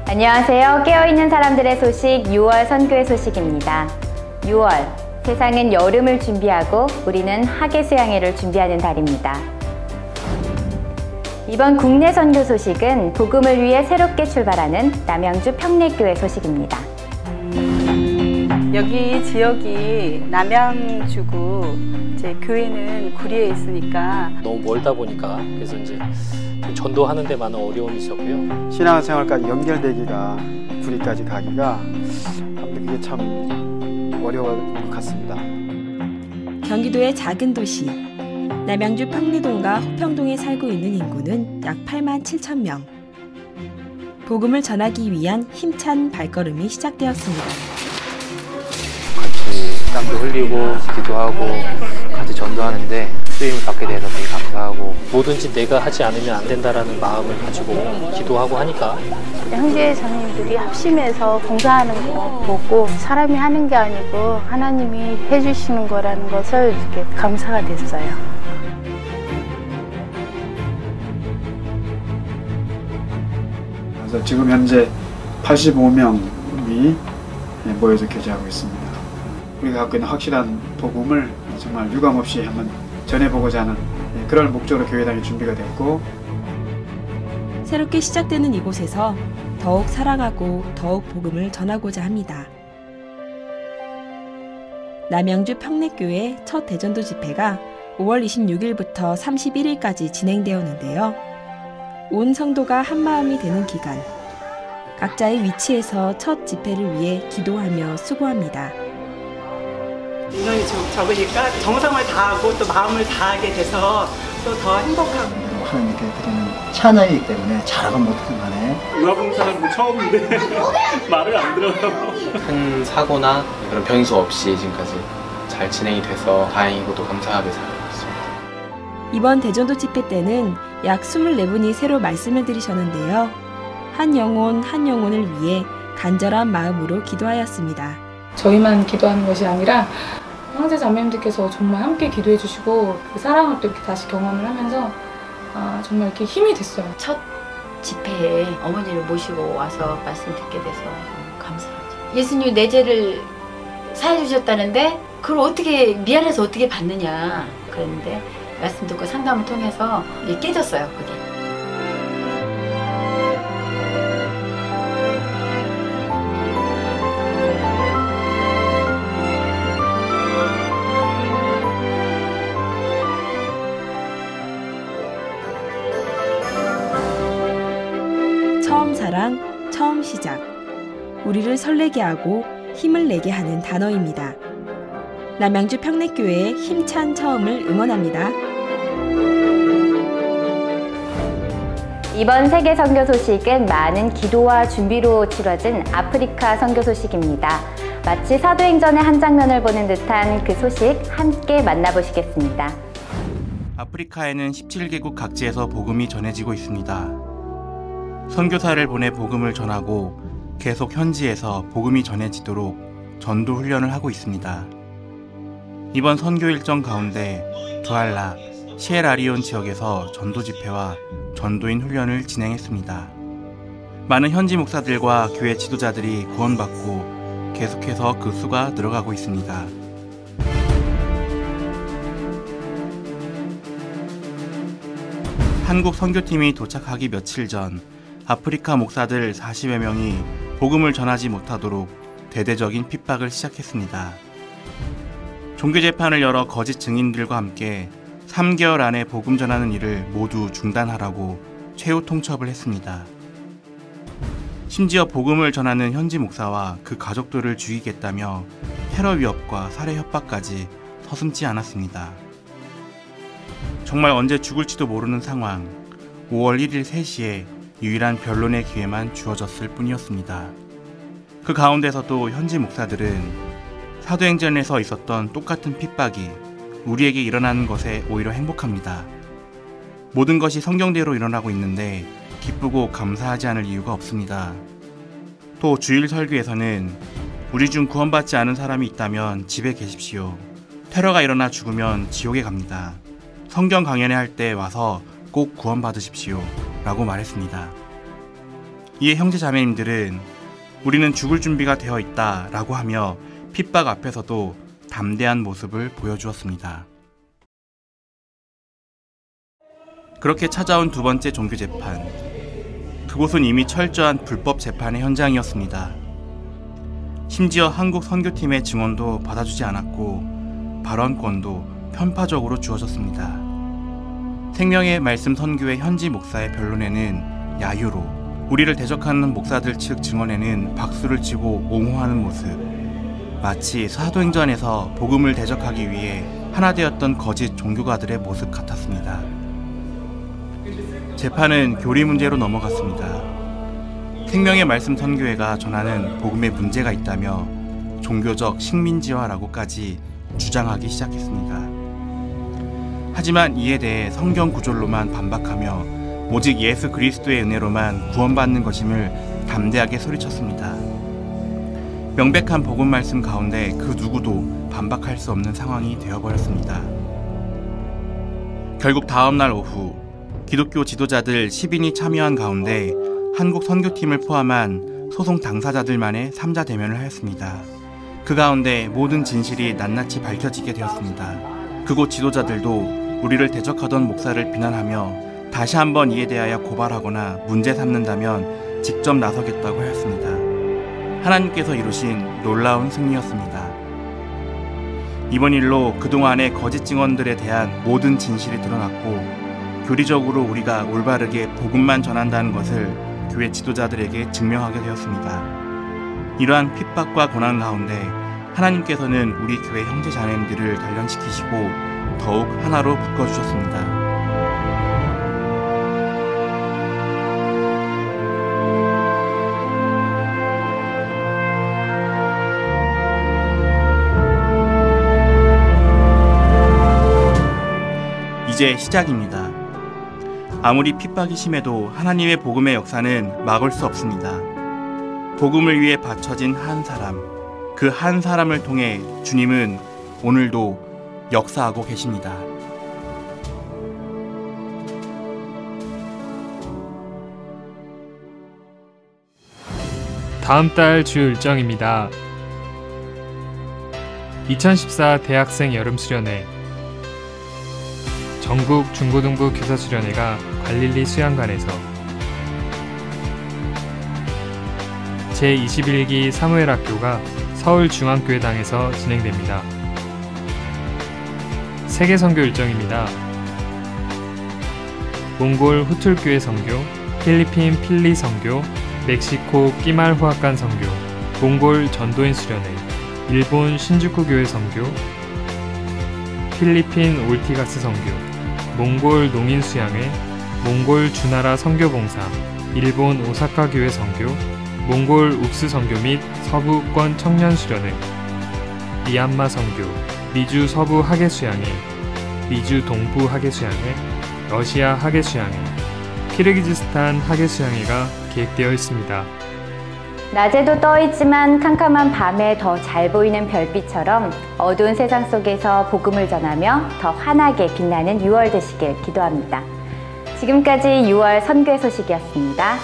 안녕하세요. 깨어있는 사람들의 소식 6월 선교의 소식입니다. 6월, 세상은 여름을 준비하고 우리는 학예수양회를 준비하는 달입니다. 이번 국내 선교 소식은 복음을 위해 새롭게 출발하는 남양주 평내교회 소식입니다. 여기 지역이 남양주고 제 교회는 구리에 있으니까 너무 멀다 보니까 그래서 이제 전도하는 데 많은 어려움이 있었고요. 신앙생활까지 연결되기가 구리까지 가기가 아무래도 그게 참 어려운 것 같습니다. 경기도의 작은 도시 남양주 평리동과 호평동에 살고 있는 인구는 약 8만 7천 명. 복음을 전하기 위한 힘찬 발걸음이 시작되었습니다. 같이 땀도 흘리고 기도하고 같이 전도하는데 쓰임을 받게 돼서 되게 감사하고, 뭐든지 내가 하지 않으면 안 된다라는 마음을 가지고 기도하고 하니까 형제 자매들이 합심해서 봉사하는 거 보고 사람이 하는 게 아니고 하나님이 해주시는 거라는 것을 이렇게 감사가 됐어요. 그래서 지금 현재 85명이 모여서 교제하고 있습니다. 우리가 갖고 있는 확실한 복음을 정말 유감없이 한번 전해보고자 하는 그런 목적으로 교회당이 준비가 됐고, 새롭게 시작되는 이곳에서 더욱 사랑하고 더욱 복음을 전하고자 합니다. 남양주 평내교회 첫 대전도 집회가 5월 26일부터 31일까지 진행되었는데요. 온 성도가 한마음이 되는 기간, 각자의 위치에서 첫 집회를 위해 기도하며 수고합니다. 인원이 좀 적으니까 정성을 다하고 또 마음을 다하게 돼서 또 더 행복하고, 하나님께 드리는 찬양이기 때문에 잘하건 못하건 간에 유아봉사는 처음인데 말을 안 들어요. 큰 사고나 그런 변수 없이 지금까지 잘 진행이 돼서 다행이고 또 감사하게 살고 있습니다. 이번 대전도 집회 때는 약 24분이 새로 말씀을 들으셨는데요. 한 영혼 한 영혼을 위해 간절한 마음으로 기도하였습니다. 저희만 기도하는 것이 아니라 형제 자매님들께서 정말 함께 기도해 주시고 그 사랑을 또 이렇게 다시 경험을 하면서 정말 이렇게 힘이 됐어요. 첫 집회에 어머니를 모시고 와서 말씀 듣게 돼서 감사하죠. 예수님이 내 죄를 사해 주셨다는데 그걸 어떻게 미안해서 어떻게 받느냐 그랬는데 말씀 듣고 상담을 통해서 깨졌어요. 그게. 처음 사랑, 처음 시작. 우리를 설레게 하고 힘을 내게 하는 단어입니다. 남양주 평내교회의 힘찬 처음을 응원합니다. 이번 세계 선교 소식은 많은 기도와 준비로 치러진 아프리카 선교 소식입니다. 마치 사도행전의 한 장면을 보는 듯한 그 소식 함께 만나보시겠습니다. 아프리카에는 17개국 각지에서 복음이 전해지고 있습니다. 선교사를 보내 복음을 전하고 계속 현지에서 복음이 전해지도록 전도 훈련을 하고 있습니다. 이번 선교 일정 가운데 두알라, 시에라리온 지역에서 전도 집회와 전도인 훈련을 진행했습니다. 많은 현지 목사들과 교회 지도자들이 구원받고 계속해서 그 수가 늘어가고 있습니다. 한국 선교팀이 도착하기 며칠 전 아프리카 목사들 40여 명이 복음을 전하지 못하도록 대대적인 핍박을 시작했습니다. 종교재판을 열어 거짓 증인들과 함께 3개월 안에 복음 전하는 일을 모두 중단하라고 최후 통첩을 했습니다. 심지어 복음을 전하는 현지 목사와 그 가족들을 죽이겠다며 테러 위협과 살해 협박까지 서슴지 않았습니다. 정말 언제 죽을지도 모르는 상황, 5월 1일 3시에 유일한 변론의 기회만 주어졌을 뿐이었습니다. 그 가운데서도 현지 목사들은 사도행전에서 있었던 똑같은 핍박이 우리에게 일어나는 것에 오히려 행복합니다. 모든 것이 성경대로 일어나고 있는데 기쁘고 감사하지 않을 이유가 없습니다. 또 주일 설교에서는 우리 중 구원받지 않은 사람이 있다면 집에 계십시오. 테러가 일어나 죽으면 지옥에 갑니다. 성경 강연회 할 때 와서 꼭 구원받으십시오 라고 말했습니다. 이에 형제 자매님들은 우리는 죽을 준비가 되어 있다 라고 하며 핍박 앞에서도 담대한 모습을 보여주었습니다. 그렇게 찾아온 두 번째 종교재판. 그곳은 이미 철저한 불법 재판의 현장이었습니다. 심지어 한국 선교팀의 증언도 받아주지 않았고 발언권도 편파적으로 주어졌습니다. 생명의 말씀 선교의 현지 목사의 변론에는 야유로, 우리를 대적하는 목사들 측 증언에는 박수를 치고 옹호하는 모습, 마치 사도행전에서 복음을 대적하기 위해 하나 되었던 거짓 종교가들의 모습 같았습니다. 재판은 교리 문제로 넘어갔습니다. 생명의 말씀 선교회가 전하는 복음에 문제가 있다며 종교적 식민지화라고까지 주장하기 시작했습니다. 하지만 이에 대해 성경 구절로만 반박하며 오직 예수 그리스도의 은혜로만 구원받는 것임을 담대하게 소리쳤습니다. 명백한 복음 말씀 가운데 그 누구도 반박할 수 없는 상황이 되어버렸습니다. 결국 다음날 오후 기독교 지도자들 10인이 참여한 가운데 한국 선교팀을 포함한 소송 당사자들만의 3자 대면을 하였습니다. 그 가운데 모든 진실이 낱낱이 밝혀지게 되었습니다. 그곳 지도자들도 우리를 대적하던 목사를 비난하며 다시 한번 이에 대하여 고발하거나 문제 삼는다면 직접 나서겠다고 하였습니다. 하나님께서 이루신 놀라운 승리였습니다. 이번 일로 그동안의 거짓 증언들에 대한 모든 진실이 드러났고 교리적으로 우리가 올바르게 복음만 전한다는 것을 교회 지도자들에게 증명하게 되었습니다. 이러한 핍박과 고난 가운데 하나님께서는 우리 교회 형제 자매님들을 단련시키시고 더욱 하나로 묶어주셨습니다. 이제 시작입니다. 아무리 핍박이 심해도 하나님의 복음의 역사는 막을 수 없습니다. 복음을 위해 바쳐진 한 사람, 그 한 사람을 통해 주님은 오늘도 역사하고 계십니다. 다음 달 주요 일정입니다. 2014 대학생 여름 수련회, 전국 중고등부 교사 수련회가 갈릴리 수양관에서, 제21기 사무엘학교가 서울중앙교회당에서 진행됩니다. 세계 선교 일정입니다. 몽골 후툴교회 선교, 필리핀 필리 선교, 멕시코 끼말후아칸 선교, 몽골 전도인 수련회, 일본 신주쿠 교회 선교, 필리핀 올티가스 선교, 몽골 농인 수양회, 몽골 주나라 선교봉사, 일본 오사카 교회 선교, 몽골 욱스 선교 및 서부권 청년 수련회, 미얀마 선교, 미주 서부 학예 수양회, 미주 동부 학예 수양회, 러시아 학예 수양회, 키르기즈스탄 학예 수양회가 계획되어 있습니다. 낮에도 떠있지만 캄캄한 밤에 더 잘 보이는 별빛처럼 어두운 세상 속에서 복음을 전하며 더 환하게 빛나는 6월 되시길 기도합니다. 지금까지 6월 선교의 소식이었습니다.